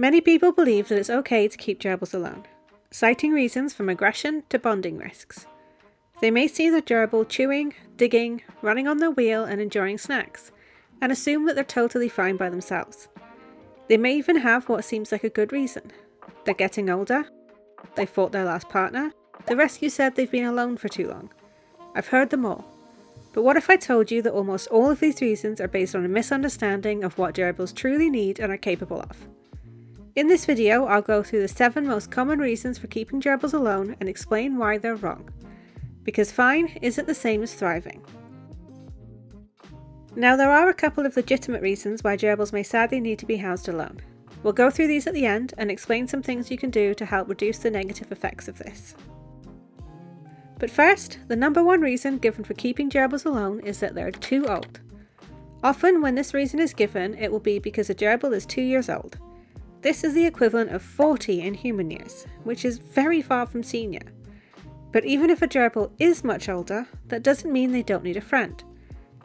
Many people believe that it's okay to keep gerbils alone, citing reasons from aggression to bonding risks. They may see the gerbil chewing, digging, running on their wheel and enjoying snacks, and assume that they're totally fine by themselves. They may even have what seems like a good reason. They're getting older, they fought their last partner, the rescue said they've been alone for too long. I've heard them all. But what if I told you that almost all of these reasons are based on a misunderstanding of what gerbils truly need and are capable of? In this video, I'll go through the 7 most common reasons for keeping gerbils alone and explain why they're wrong. Because fine isn't the same as thriving. Now, there are a couple of legitimate reasons why gerbils may sadly need to be housed alone. We'll go through these at the end and explain some things you can do to help reduce the negative effects of this. But first, the number one reason given for keeping gerbils alone is that they're too old. Often when this reason is given, it will be because a gerbil is 2 years old. This is the equivalent of 40 in human years, which is very far from senior. But even if a gerbil is much older, that doesn't mean they don't need a friend.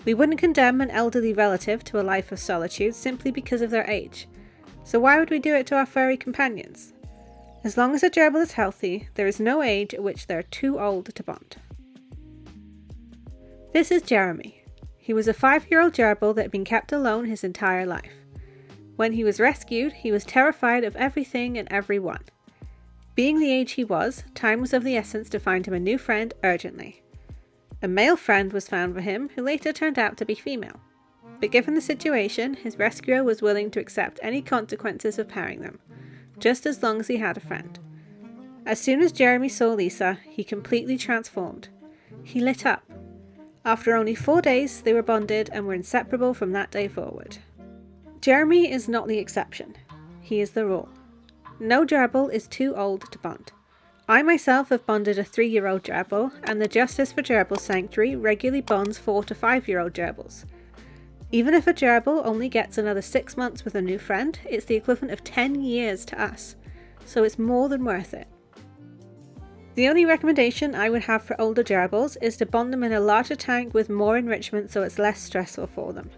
We wouldn't condemn an elderly relative to a life of solitude simply because of their age. So why would we do it to our furry companions? As long as a gerbil is healthy, there is no age at which they're too old to bond. This is Jeremy. He was a 5-year-old gerbil that had been kept alone his entire life. When he was rescued, he was terrified of everything and everyone. Being the age he was, time was of the essence to find him a new friend urgently. A male friend was found for him, who later turned out to be female. But given the situation, his rescuer was willing to accept any consequences of pairing them, just as long as he had a friend. As soon as Jeremy saw Lisa, he completely transformed. He lit up. After only 4 days, they were bonded and were inseparable from that day forward. Jeremy is not the exception. He is the rule. No gerbil is too old to bond. I myself have bonded a 3-year-old gerbil, and the Justice for Gerbils Sanctuary regularly bonds 4 to 5-year-old gerbils. Even if a gerbil only gets another 6 months with a new friend, it's the equivalent of 10 years to us, so it's more than worth it. The only recommendation I would have for older gerbils is to bond them in a larger tank with more enrichment so it's less stressful for them.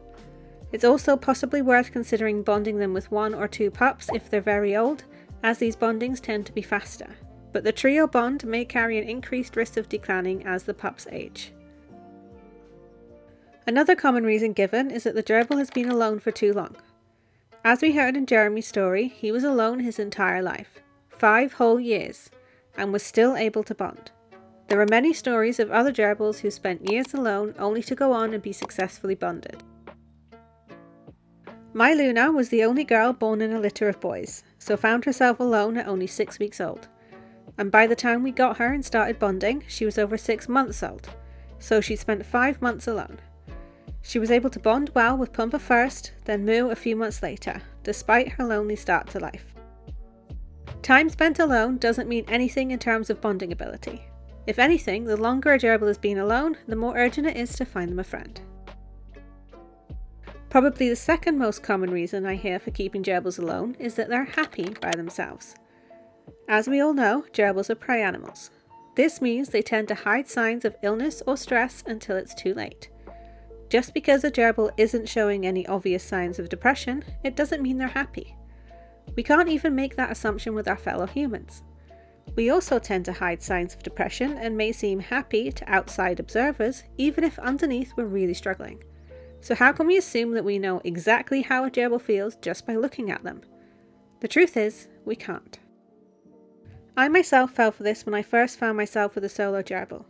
It's also possibly worth considering bonding them with 1 or 2 pups if they're very old, as these bondings tend to be faster. But the trio bond may carry an increased risk of declanning as the pups age. Another common reason given is that the gerbil has been alone for too long. As we heard in Jeremy's story, he was alone his entire life, 5 whole years, and was still able to bond. There are many stories of other gerbils who spent years alone only to go on and be successfully bonded. My Luna was the only girl born in a litter of boys, so found herself alone at only 6 weeks old. And by the time we got her and started bonding, she was over 6 months old, so she spent 5 months alone. She was able to bond well with Pumper first, then Moo a few months later, despite her lonely start to life. Time spent alone doesn't mean anything in terms of bonding ability. If anything, the longer a gerbil has been alone, the more urgent it is to find them a friend. Probably the second most common reason I hear for keeping gerbils alone is that they're happy by themselves. As we all know, gerbils are prey animals. This means they tend to hide signs of illness or stress until it's too late. Just because a gerbil isn't showing any obvious signs of depression, it doesn't mean they're happy. We can't even make that assumption with our fellow humans. We also tend to hide signs of depression and may seem happy to outside observers, even if underneath we're really struggling. So how can we assume that we know exactly how a gerbil feels just by looking at them? The truth is, we can't. I myself fell for this when I first found myself with a solo gerbil.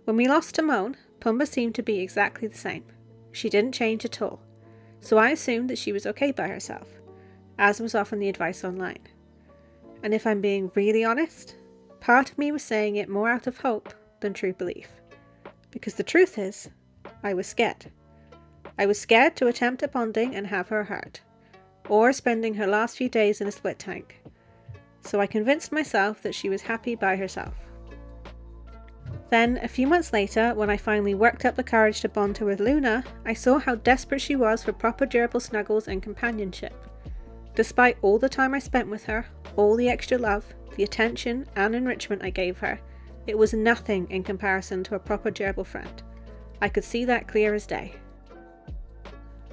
When we lost Timon, Pumba seemed to be exactly the same. She didn't change at all, so I assumed that she was okay by herself, as was often the advice online. And if I'm being really honest, part of me was saying it more out of hope than true belief. Because the truth is, I was scared. I was scared to attempt a bonding and have her hurt, or spending her last few days in a split tank. So I convinced myself that she was happy by herself. Then, a few months later, when I finally worked up the courage to bond her with Luna, I saw how desperate she was for proper gerbil snuggles and companionship. Despite all the time I spent with her, all the extra love, the attention and enrichment I gave her, it was nothing in comparison to a proper gerbil friend. I could see that clear as day.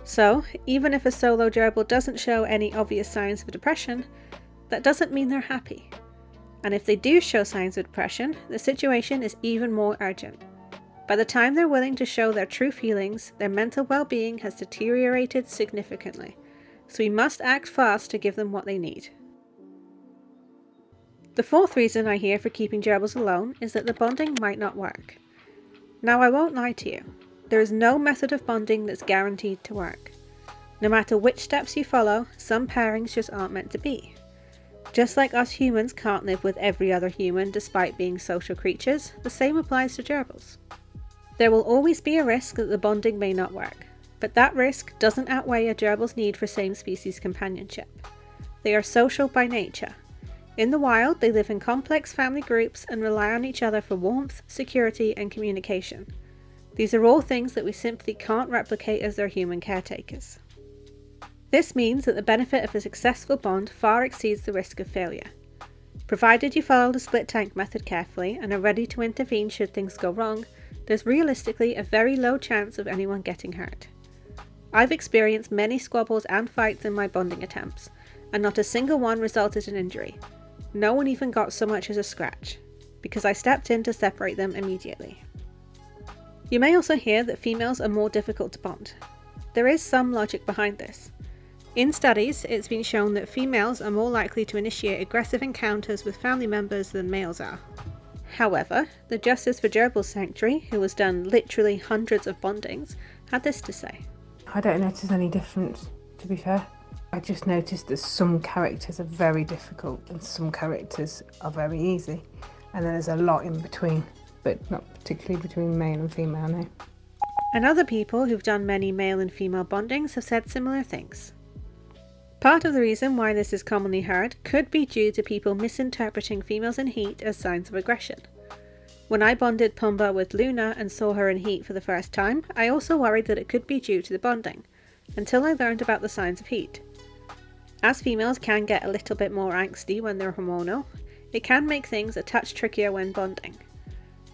So, even if a solo gerbil doesn't show any obvious signs of depression, that doesn't mean they're happy. And if they do show signs of depression, the situation is even more urgent. By the time they're willing to show their true feelings, their mental well-being has deteriorated significantly, so we must act fast to give them what they need. The fourth reason I hear for keeping gerbils alone is that the bonding might not work. Now, I won't lie to you. There is no method of bonding that's guaranteed to work. No matter which steps you follow, some pairings just aren't meant to be. Just like us humans can't live with every other human despite being social creatures, the same applies to gerbils. There will always be a risk that the bonding may not work, but that risk doesn't outweigh a gerbil's need for same-species companionship. They are social by nature. In the wild, they live in complex family groups and rely on each other for warmth, security, and communication. These are all things that we simply can't replicate as their human caretakers. This means that the benefit of a successful bond far exceeds the risk of failure. Provided you follow the split tank method carefully and are ready to intervene should things go wrong, there's realistically a very low chance of anyone getting hurt. I've experienced many squabbles and fights in my bonding attempts, and not a single one resulted in injury. No one even got so much as a scratch, because I stepped in to separate them immediately. You may also hear that females are more difficult to bond. There is some logic behind this. In studies, it's been shown that females are more likely to initiate aggressive encounters with family members than males are. However, the Justice for Gerbils Sanctuary, who has done literally hundreds of bondings, had this to say. I don't notice any difference, to be fair. I just noticed that some characters are very difficult and some characters are very easy. And then there's a lot in between, but not particularly between male and female, no. And other people who've done many male and female bondings have said similar things. Part of the reason why this is commonly heard could be due to people misinterpreting females in heat as signs of aggression. When I bonded Pumba with Luna and saw her in heat for the first time, I also worried that it could be due to the bonding, until I learned about the signs of heat. As females can get a little bit more angsty when they're hormonal, it can make things a touch trickier when bonding.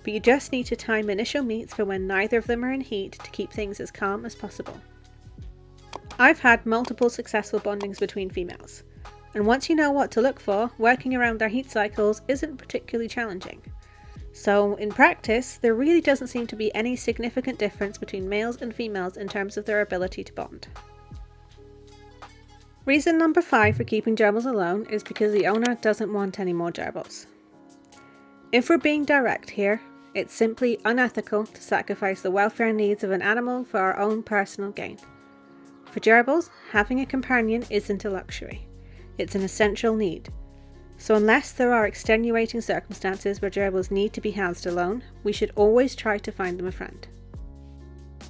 But you just need to time initial meets for when neither of them are in heat to keep things as calm as possible. I've had multiple successful bondings between females, and once you know what to look for, working around their heat cycles isn't particularly challenging. So, in practice, there really doesn't seem to be any significant difference between males and females in terms of their ability to bond. Reason number 5 for keeping gerbils alone is because the owner doesn't want any more gerbils. If we're being direct here, it's simply unethical to sacrifice the welfare needs of an animal for our own personal gain. For gerbils, having a companion isn't a luxury. It's an essential need. So unless there are extenuating circumstances where gerbils need to be housed alone, we should always try to find them a friend.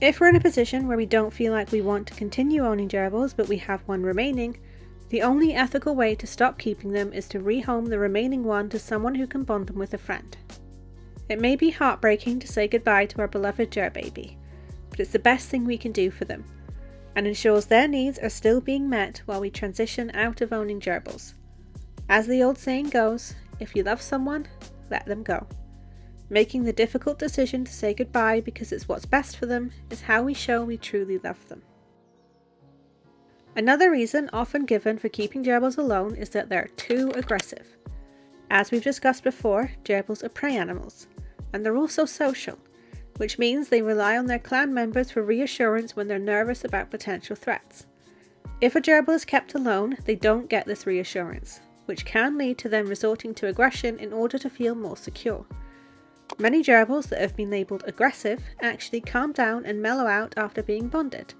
If we're in a position where we don't feel like we want to continue owning gerbils but we have one remaining, the only ethical way to stop keeping them is to rehome the remaining one to someone who can bond them with a friend. It may be heartbreaking to say goodbye to our beloved gerbaby, but it's the best thing we can do for them, and ensures their needs are still being met while we transition out of owning gerbils. As the old saying goes, if you love someone, let them go. Making the difficult decision to say goodbye because it's what's best for them is how we show we truly love them. Another reason often given for keeping gerbils alone is that they're too aggressive. As we've discussed before, gerbils are prey animals, and they're also social, which means they rely on their clan members for reassurance when they're nervous about potential threats. If a gerbil is kept alone, they don't get this reassurance, which can lead to them resorting to aggression in order to feel more secure. Many gerbils that have been labelled aggressive actually calm down and mellow out after being bonded,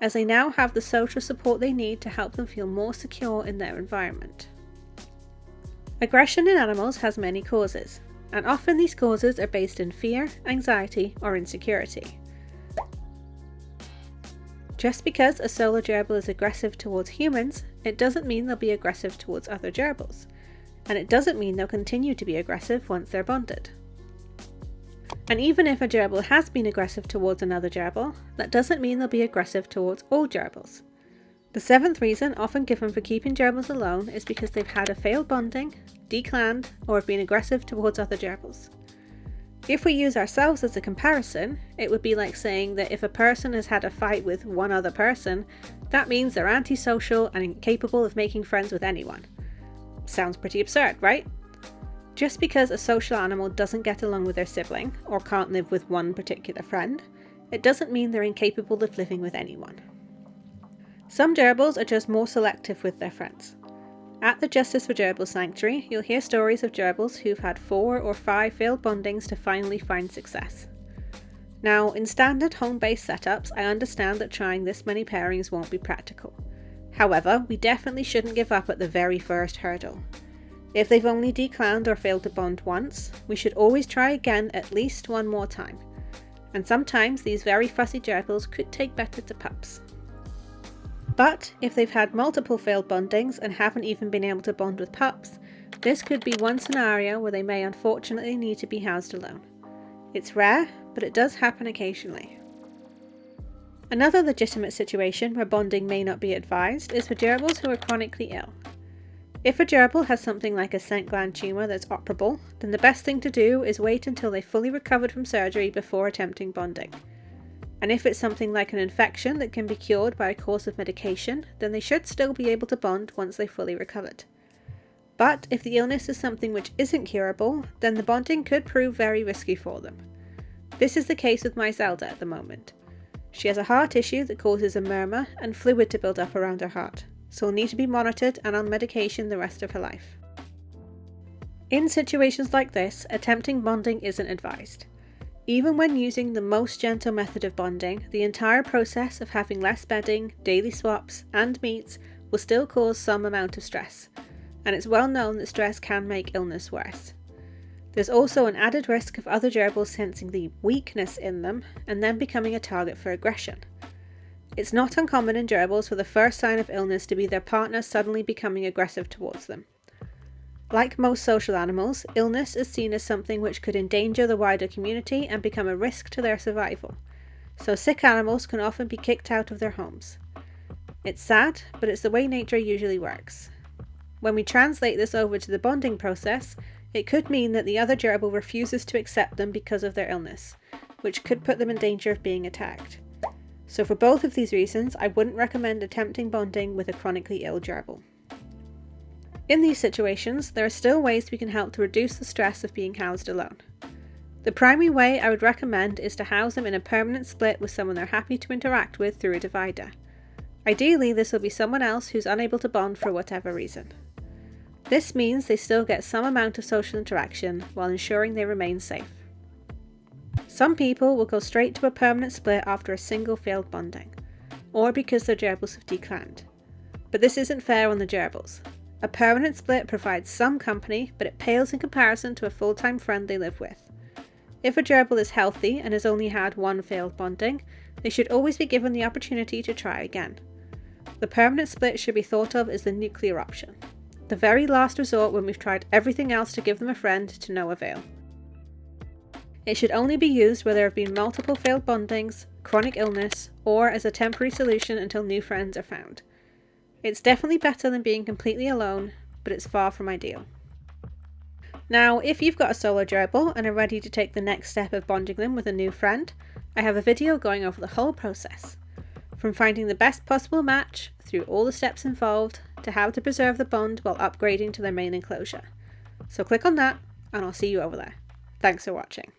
as they now have the social support they need to help them feel more secure in their environment. Aggression in animals has many causes, and often these causes are based in fear, anxiety, or insecurity. Just because a solo gerbil is aggressive towards humans, it doesn't mean they'll be aggressive towards other gerbils, and it doesn't mean they'll continue to be aggressive once they're bonded. And even if a gerbil has been aggressive towards another gerbil, that doesn't mean they'll be aggressive towards all gerbils. The 7th reason often given for keeping gerbils alone is because they've had a failed bonding, declanned, or have been aggressive towards other gerbils. If we use ourselves as a comparison, it would be like saying that if a person has had a fight with one other person, that means they're antisocial and incapable of making friends with anyone. Sounds pretty absurd, right? Just because a social animal doesn't get along with their sibling, or can't live with one particular friend, it doesn't mean they're incapable of living with anyone. Some gerbils are just more selective with their friends. At the Justice for Gerbils Sanctuary, you'll hear stories of gerbils who've had 4 or 5 failed bondings to finally find success. Now, in standard home-based setups, I understand that trying this many pairings won't be practical. However, we definitely shouldn't give up at the very first hurdle. If they've only declanned or failed to bond once, we should always try again at least one more time. And sometimes these very fussy gerbils could take better to pups. But if they've had multiple failed bondings and haven't even been able to bond with pups, this could be one scenario where they may unfortunately need to be housed alone. It's rare, but it does happen occasionally. Another legitimate situation where bonding may not be advised is for gerbils who are chronically ill. If a gerbil has something like a scent gland tumour that's operable, then the best thing to do is wait until they've fully recovered from surgery before attempting bonding. And if it's something like an infection that can be cured by a course of medication, then they should still be able to bond once they've fully recovered. But if the illness is something which isn't curable, then the bonding could prove very risky for them. This is the case with my Zelda at the moment. She has a heart issue that causes a murmur and fluid to build up around her heart, so will need to be monitored and on medication the rest of her life. In situations like this, attempting bonding isn't advised. Even when using the most gentle method of bonding, the entire process of having less bedding, daily swaps, and meets will still cause some amount of stress, and it's well known that stress can make illness worse. There's also an added risk of other gerbils sensing the weakness in them and then becoming a target for aggression. It's not uncommon in gerbils for the first sign of illness to be their partner suddenly becoming aggressive towards them. Like most social animals, illness is seen as something which could endanger the wider community and become a risk to their survival, so sick animals can often be kicked out of their homes. It's sad, but it's the way nature usually works. When we translate this over to the bonding process, it could mean that the other gerbil refuses to accept them because of their illness, which could put them in danger of being attacked. So for both of these reasons, I wouldn't recommend attempting bonding with a chronically ill gerbil. In these situations, there are still ways we can help to reduce the stress of being housed alone. The primary way I would recommend is to house them in a permanent split with someone they're happy to interact with through a divider. Ideally, this will be someone else who's unable to bond for whatever reason. This means they still get some amount of social interaction while ensuring they remain safe. Some people will go straight to a permanent split after a single failed bonding, or because their gerbils have declanned. But this isn't fair on the gerbils. A permanent split provides some company, but it pales in comparison to a full-time friend they live with. If a gerbil is healthy and has only had one failed bonding, they should always be given the opportunity to try again. The permanent split should be thought of as the nuclear option, the very last resort when we've tried everything else to give them a friend to no avail. It should only be used where there have been multiple failed bondings, chronic illness, or as a temporary solution until new friends are found. It's definitely better than being completely alone, but it's far from ideal. Now, if you've got a solo gerbil and are ready to take the next step of bonding them with a new friend, I have a video going over the whole process. From finding the best possible match, through all the steps involved, to how to preserve the bond while upgrading to their main enclosure. So click on that, and I'll see you over there. Thanks for watching.